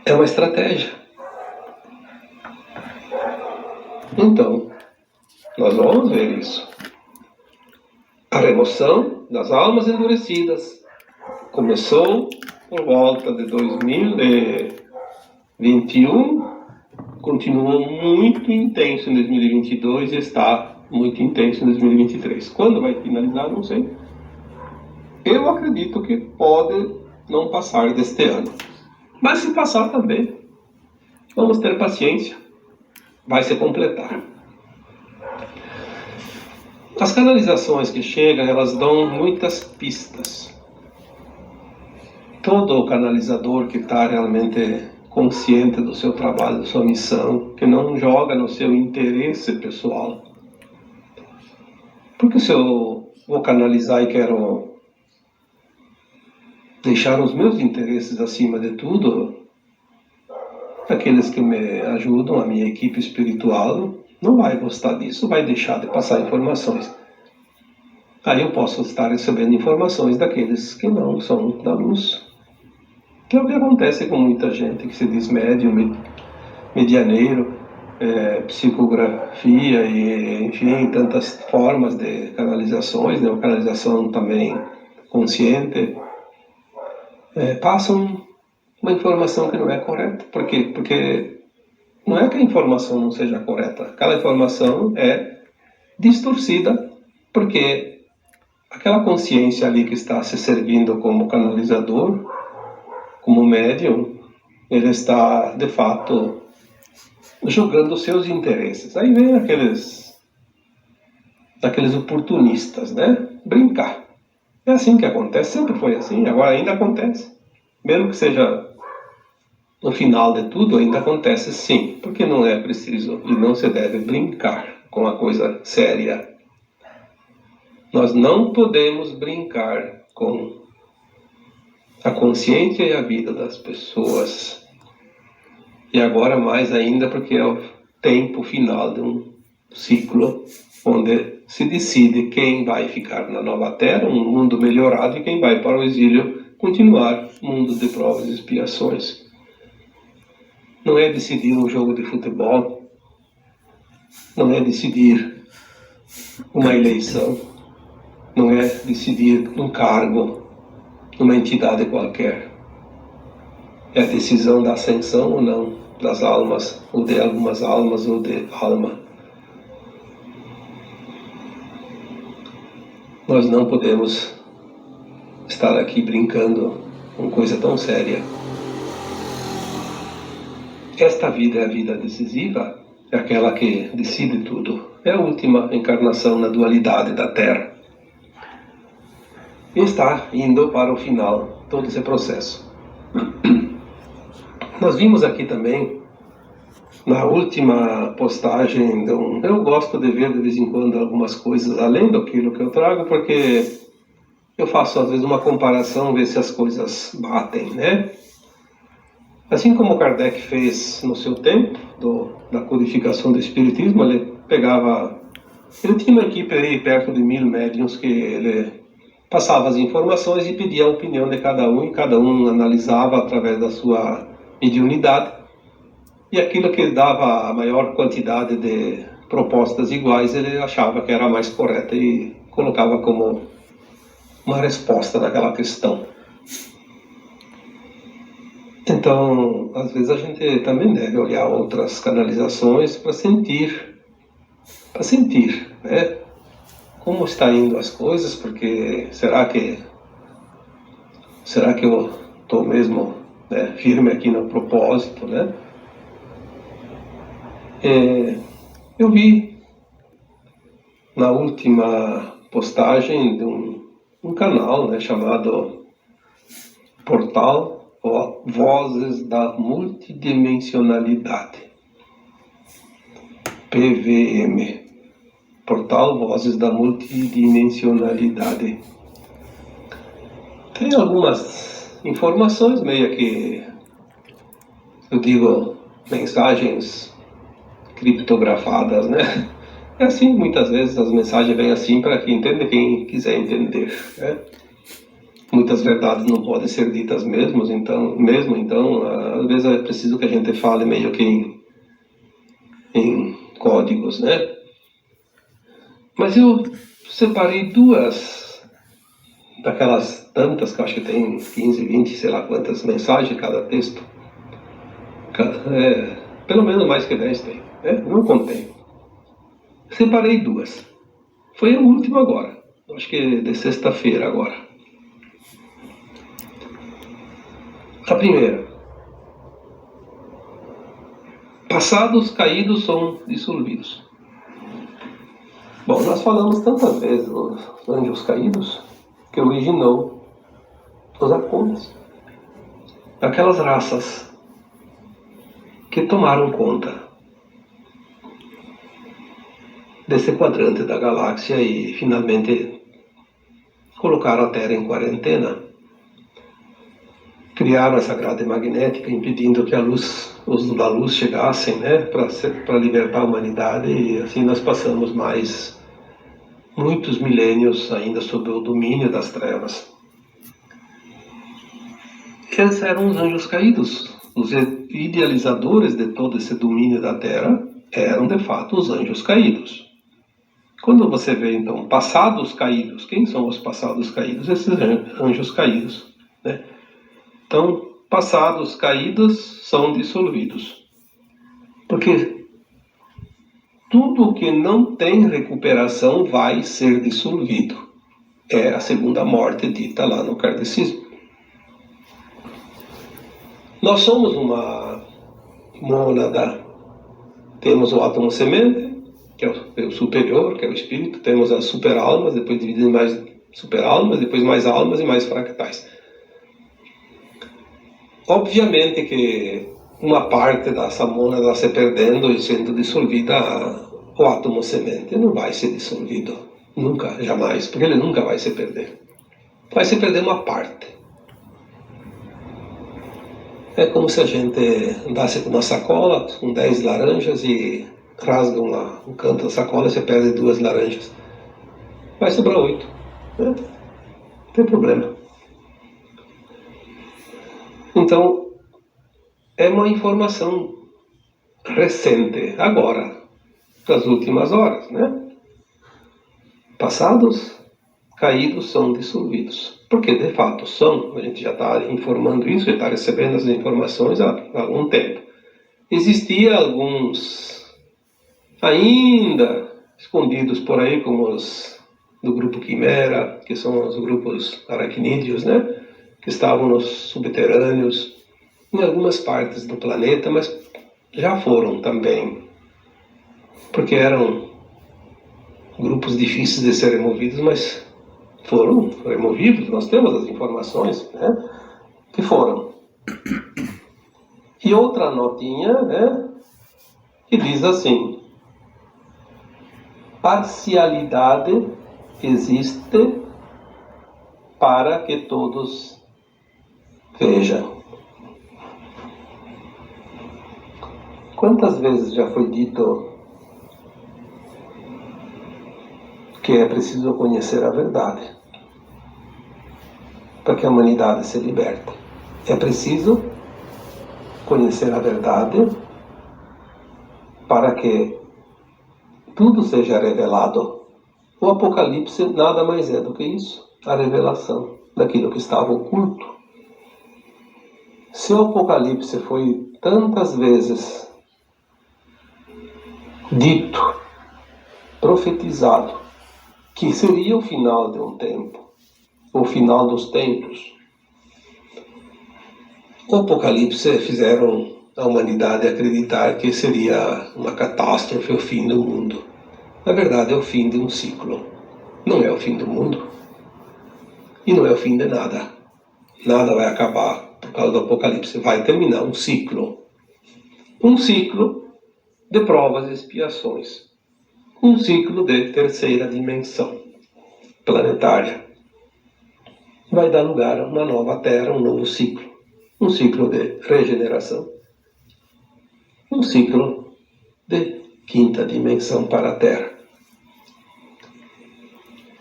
É uma estratégia. Então, nós vamos ver isso. A remoção das almas endurecidas começou por volta de 2021, continuou muito intenso em 2022 e está muito intenso em 2023. Quando vai finalizar, não sei. Eu acredito que pode não passar deste ano. Mas se passar também, vamos ter paciência. Vai se completar. As canalizações que chegam, elas dão muitas pistas. Todo canalizador que está realmente consciente do seu trabalho, da sua missão, que não joga no seu interesse pessoal. Porque se eu vou canalizar e quero deixar os meus interesses acima de tudo, aqueles que me ajudam, a minha equipe espiritual, não vai gostar disso, vai deixar de passar informações. Aí eu posso estar recebendo informações daqueles que não são da luz. Que é o que acontece com muita gente que se diz médium, medianeiro, psicografia e, enfim, tantas formas de canalizações, né? Canalização também consciente, passam uma informação que não é correta. Por quê? Porque não é que a informação não seja correta. Aquela informação é distorcida, porque aquela consciência ali que está se servindo como canalizador, como médium, ele está, de fato, jogando os seus interesses. Aí vem aqueles oportunistas, né? Brincar. É assim que acontece, sempre foi assim, agora ainda acontece. Mesmo que seja no final de tudo, ainda acontece sim, porque não é preciso e não se deve brincar com a coisa séria. Nós não podemos brincar com a consciência e a vida das pessoas. E agora mais ainda porque é o tempo final de um ciclo onde se decide quem vai ficar na nova terra, um mundo melhorado, e quem vai para o exílio continuar mundo de provas e expiações. Não é decidir um jogo de futebol, não é decidir uma eleição, não é decidir um cargo numa entidade qualquer. É a decisão da ascensão ou não das almas, ou de algumas almas, ou de alma. Nós não podemos estar aqui brincando com coisa tão séria. Esta vida é a vida decisiva, é aquela que decide tudo. É a última encarnação na dualidade da Terra. E está indo para o final todo esse processo. Nós vimos aqui também, na última postagem, eu gosto de ver de vez em quando algumas coisas além daquilo que eu trago, porque eu faço às vezes uma comparação, ver se as coisas batem, né? Assim como Kardec fez no seu tempo, da codificação do Espiritismo, ele tinha uma equipe aí perto de 1000 médiuns que ele passava as informações e pedia a opinião de cada um, e cada um analisava através da sua mediunidade, e aquilo que dava a maior quantidade de propostas iguais, ele achava que era a mais correta e colocava como uma resposta daquela questão. Então, às vezes a gente também deve olhar outras canalizações para sentir, né? Como está indo as coisas, porque será que eu estou mesmo, né, firme aqui no propósito, né? Eu vi na última postagem de um canal, né, chamado Portal Vozes da Multidimensionalidade, PVM, Portal Vozes da Multidimensionalidade. Tem algumas informações meio que, eu digo, mensagens criptografadas, né? É assim, muitas vezes as mensagens vêm assim para quem entende, quem quiser entender, né? muitas verdades não podem ser ditas então às vezes é preciso que a gente fale meio que em códigos, né? Mas eu separei duas daquelas tantas, que eu acho que tem 15, 20, sei lá quantas mensagens cada texto. Pelo menos mais que 10 tem, né? Não contei. Separei duas. Foi a última agora, acho que de sexta-feira agora. A primeira. Passados caídos são dissolvidos. Bom, nós falamos tantas vezes dos anjos caídos que originou os arcontes. Aquelas raças que tomaram conta desse quadrante da galáxia e finalmente colocaram a Terra em quarentena. Criaram essa grade magnética impedindo que os da luz chegassem, né, para libertar a humanidade, e assim nós passamos mais muitos milênios ainda sob o domínio das trevas. Eles eram os anjos caídos. Os idealizadores de todo esse domínio da Terra eram de fato os anjos caídos. Quando você vê então passados caídos, quem são os passados caídos? Esses anjos caídos, né? Então, passados caídos são dissolvidos. Porque tudo que não tem recuperação vai ser dissolvido. É a segunda morte dita lá no kardecismo. Nós somos uma mônada. Temos o átomo semente, que é o superior, que é o espírito. Temos as superalmas, depois divididas em mais superalmas, depois mais almas e mais fractais. Obviamente que uma parte dessa mônada se perdendo e sendo dissolvida, o átomo semente não vai ser dissolvido. Nunca, jamais, porque ele nunca vai se perder. Vai se perder uma parte. É como se a gente andasse com uma sacola com 10 laranjas e rasga um canto da sacola e você perde 2 laranjas. Vai sobrar 8. Não tem problema. Então, é uma informação recente, agora, das últimas horas, né? Passados caídos são dissolvidos. Porque, de fato, são. A gente já está informando isso, já está recebendo as informações há algum tempo. Existia alguns ainda escondidos por aí, como os do grupo Quimera, que são os grupos aracnídeos, né? Que estavam nos subterrâneos, em algumas partes do planeta, mas já foram também, porque eram grupos difíceis de serem removidos, mas foram removidos. Nós temos as informações, né, que foram. E outra notinha, né, que diz assim: parcialidade existe para que todos vejam. Quantas vezes já foi dito que é preciso conhecer a verdade para que a humanidade se liberte? É preciso conhecer a verdade para que tudo seja revelado. O Apocalipse nada mais é do que isso, a revelação daquilo que estava oculto. Se o Apocalipse foi tantas vezes dito, profetizado, que seria o final de um tempo, o final dos tempos, o Apocalipse fizeram a humanidade acreditar que seria uma catástrofe, o fim do mundo. Na verdade, é o fim de um ciclo. Não é o fim do mundo. E não é o fim de nada. Nada vai acabar por causa do Apocalipse. Vai terminar um ciclo. Um ciclo de provas e expiações. Um ciclo de terceira dimensão planetária. Vai dar lugar a uma nova Terra, um novo ciclo. Um ciclo de regeneração. Um ciclo de quinta dimensão para a Terra.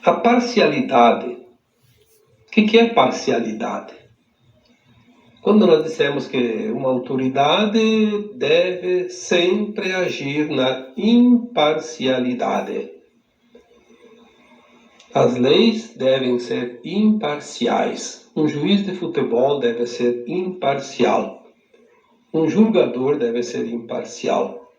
A parcialidade que é parcialidade? Quando nós dissemos que uma autoridade deve sempre agir na imparcialidade. As leis devem ser imparciais. Um juiz de futebol deve ser imparcial. Um julgador deve ser imparcial.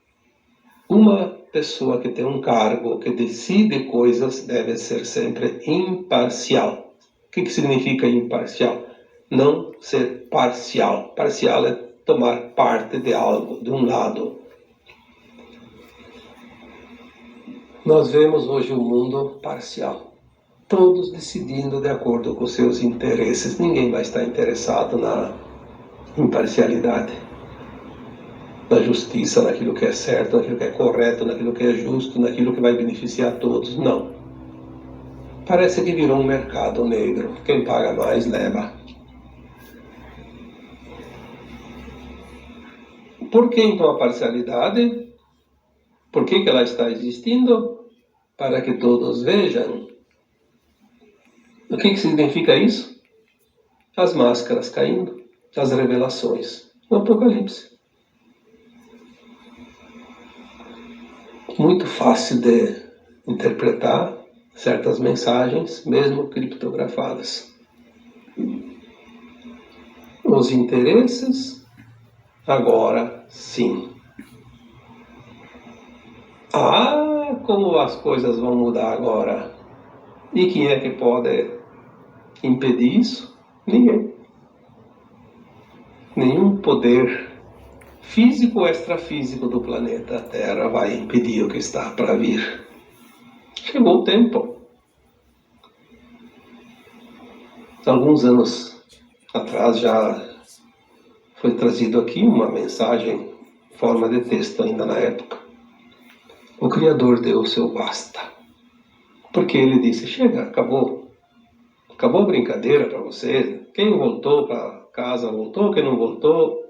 Uma pessoa que tem um cargo, que decide coisas, deve ser sempre imparcial. O que significa imparcial? Não ser parcial. Parcial é tomar parte de algo, de um lado. Nós vemos hoje um mundo parcial. Todos decidindo de acordo com seus interesses. Ninguém vai estar interessado na imparcialidade, na justiça, naquilo que é certo, naquilo que é correto, naquilo que é justo, naquilo que vai beneficiar todos. Não. Parece que virou um mercado negro. Quem paga mais, leva. Por que então a parcialidade? Por que ela está existindo? Para que todos vejam. O que significa isso? As máscaras caindo, as revelações, o Apocalipse. Muito fácil de interpretar certas mensagens, mesmo criptografadas. Os interesses, agora sim. Como as coisas vão mudar agora. E quem é que pode impedir isso? Ninguém. Nenhum poder físico ou extrafísico do planeta Terra vai impedir o que está para vir. Chegou o tempo. Alguns anos atrás já foi trazido aqui uma mensagem em forma de texto ainda na época. O Criador deu o seu basta. Porque ele disse, chega, acabou. Acabou a brincadeira para você. Quem voltou para casa voltou, quem não voltou.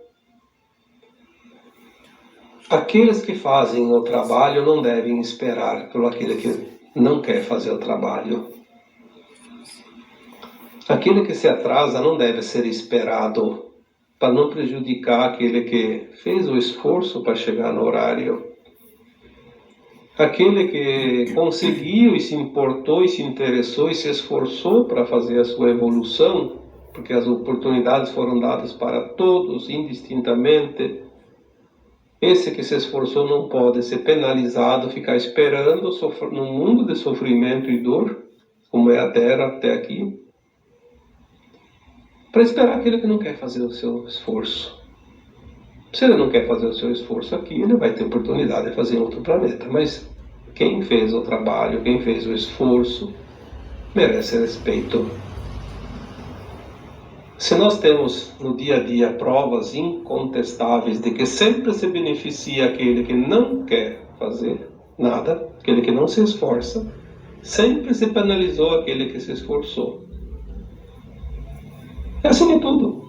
Aqueles que fazem o trabalho não devem esperar por aquele que não quer fazer o trabalho. Aquele que se atrasa não deve ser esperado para não prejudicar aquele que fez o esforço para chegar no horário. Aquele que conseguiu e se importou e se interessou e se esforçou para fazer a sua evolução, porque as oportunidades foram dadas para todos indistintamente. Esse que se esforçou não pode ser penalizado, ficar esperando num mundo de sofrimento e dor, como é a Terra até aqui, para esperar aquele que não quer fazer o seu esforço. Se ele não quer fazer o seu esforço aqui, ele vai ter oportunidade de fazer em outro planeta. Mas quem fez o trabalho, quem fez o esforço, merece respeito. Se nós temos no dia a dia provas incontestáveis de que sempre se beneficia aquele que não quer fazer nada, aquele que não se esforça, sempre se penalizou aquele que se esforçou. É assim em tudo.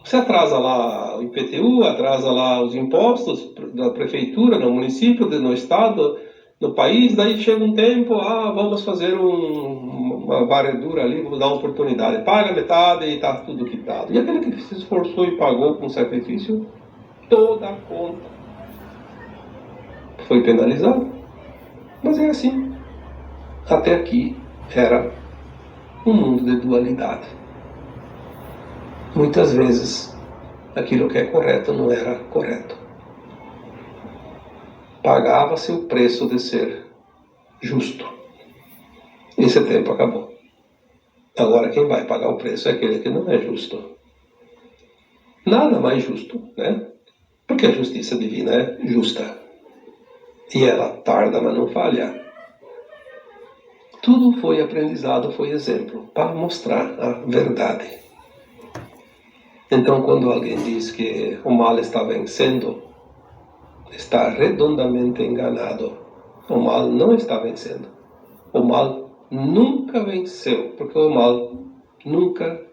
Você atrasa lá o IPTU, atrasa lá os impostos da prefeitura, no município, no estado, no país, daí chega um tempo, vamos fazer uma varredura ali, vamos dar uma oportunidade. Paga metade e está tudo quitado. E aquele que se esforçou e pagou com sacrifício, toda a conta foi penalizado. Mas é assim. Até aqui era um mundo de dualidade. Muitas vezes, aquilo que é correto não era correto. Pagava-se o preço de ser justo. Esse tempo acabou. Agora quem vai pagar o preço é aquele que não é justo. Nada mais justo, né? Porque a justiça divina é justa. E ela tarda, mas não falha. Tudo foi aprendizado, foi exemplo, para mostrar a verdade. Então, quando alguém diz que o mal está vencendo, está redondamente enganado. O mal não está vencendo. O mal nunca venceu, porque o mal nunca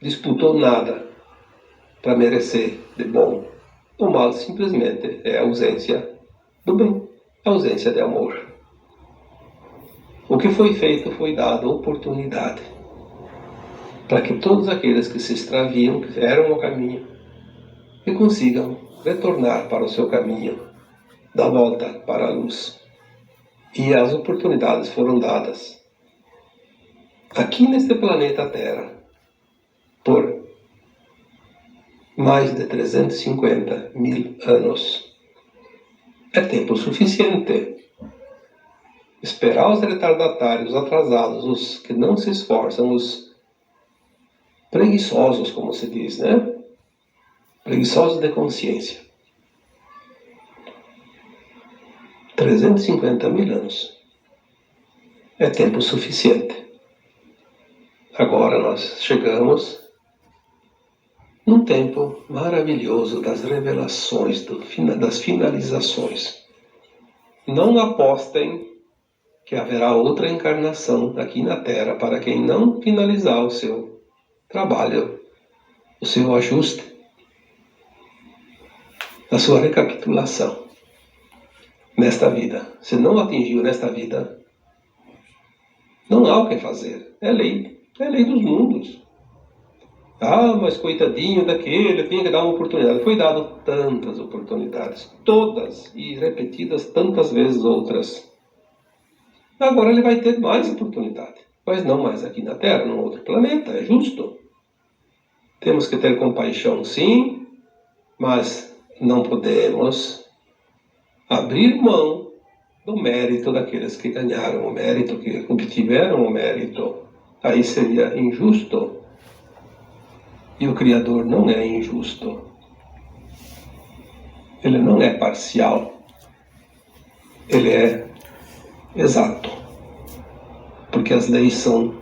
disputou nada para merecer de bom. O mal simplesmente é a ausência do bem, a ausência de amor. O que foi feito foi dado oportunidade. para que todos aqueles que se extraviam, que eram o caminho, que consigam retornar para o seu caminho, dar volta para a luz. E as oportunidades foram dadas aqui neste planeta Terra por mais de 350 mil anos. É tempo suficiente. Esperar os retardatários, os atrasados, os que não se esforçam, os preguiçosos, como se diz, né? Preguiçosos de consciência. 350 mil anos. É tempo suficiente. Agora nós chegamos num tempo maravilhoso das revelações, das finalizações. Não apostem que haverá outra encarnação aqui na Terra para quem não finalizar o seu trabalho, o seu ajuste, a sua recapitulação nesta vida. Se não atingiu nesta vida, não há o que fazer. É lei dos mundos. Ah, mas coitadinho daquele, tinha que dar uma oportunidade. Foi dado tantas oportunidades, todas e repetidas tantas vezes outras. Agora ele vai ter mais oportunidade, mas não mais aqui na Terra, num outro planeta, é justo. Temos que ter compaixão, sim, mas não podemos abrir mão do mérito daqueles que ganharam o mérito, que obtiveram o mérito. Aí seria injusto. E o Criador não é injusto. Ele não é parcial. Ele é exato. Porque as leis são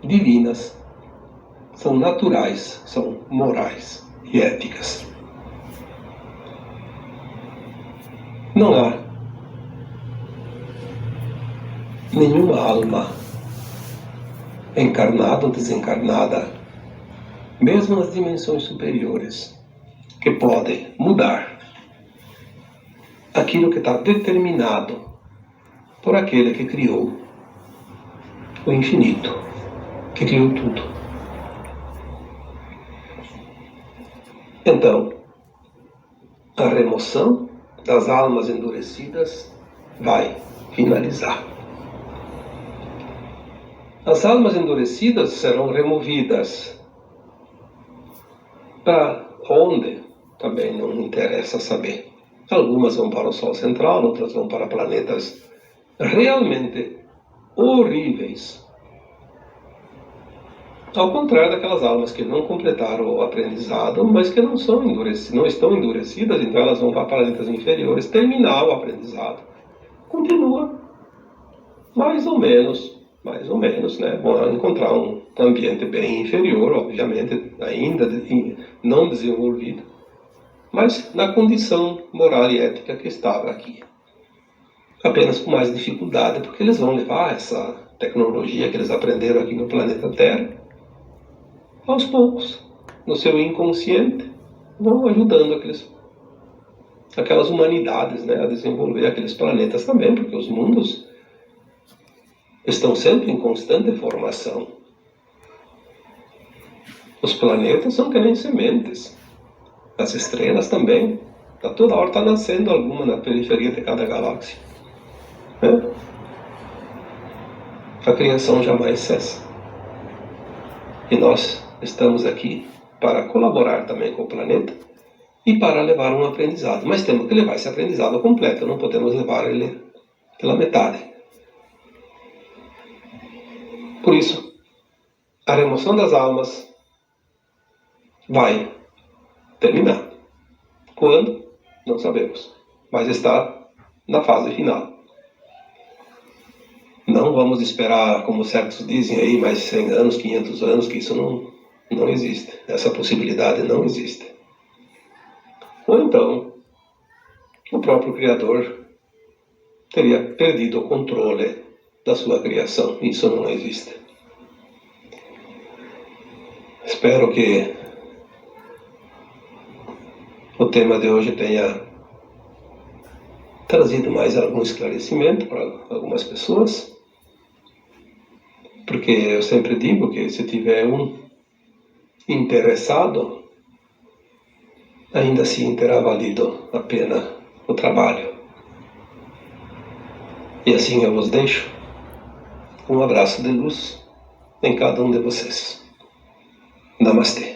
divinas, são naturais, são morais e éticas. Não há nenhuma alma encarnada ou desencarnada, mesmo nas dimensões superiores, que pode mudar aquilo que está determinado por aquele que criou o infinito, que criou tudo. Então, a remoção das almas endurecidas vai finalizar. As almas endurecidas serão removidas para onde? Também não interessa saber. Algumas vão para o Sol central, outras vão para planetas realmente horríveis. Ao contrário daquelas almas que não completaram o aprendizado, mas que não estão endurecidas, então elas vão para planetas inferiores, terminar o aprendizado. Continua mais ou menos, né? Vão encontrar um ambiente bem inferior, obviamente, ainda não desenvolvido, mas na condição moral e ética que estava aqui. Apenas com mais dificuldade, porque eles vão levar essa tecnologia que eles aprenderam aqui no planeta Terra, aos poucos, no seu inconsciente, vão ajudando aquelas humanidades, né, a desenvolver aqueles planetas também, porque os mundos estão sempre em constante formação. Os planetas são que nem sementes. As estrelas também. Toda hora está nascendo alguma na periferia de cada galáxia. Né? A criação jamais cessa. E nós estamos aqui para colaborar também com o planeta e para levar um aprendizado. Mas temos que levar esse aprendizado completo, não podemos levar ele pela metade. Por isso, a remoção das almas vai terminar. Quando? Não sabemos. Mas está na fase final. Não vamos esperar, como certos dizem aí, mais 100 anos, 500 anos, que isso não existe. Essa possibilidade não existe. Ou então, o próprio Criador teria perdido o controle da sua criação. Isso não existe. Espero que o tema de hoje tenha trazido mais algum esclarecimento para algumas pessoas, porque eu sempre digo que se tiver um interessado, ainda assim terá valido a pena o trabalho. E assim eu vos deixo um abraço de luz em cada um de vocês. Namastê.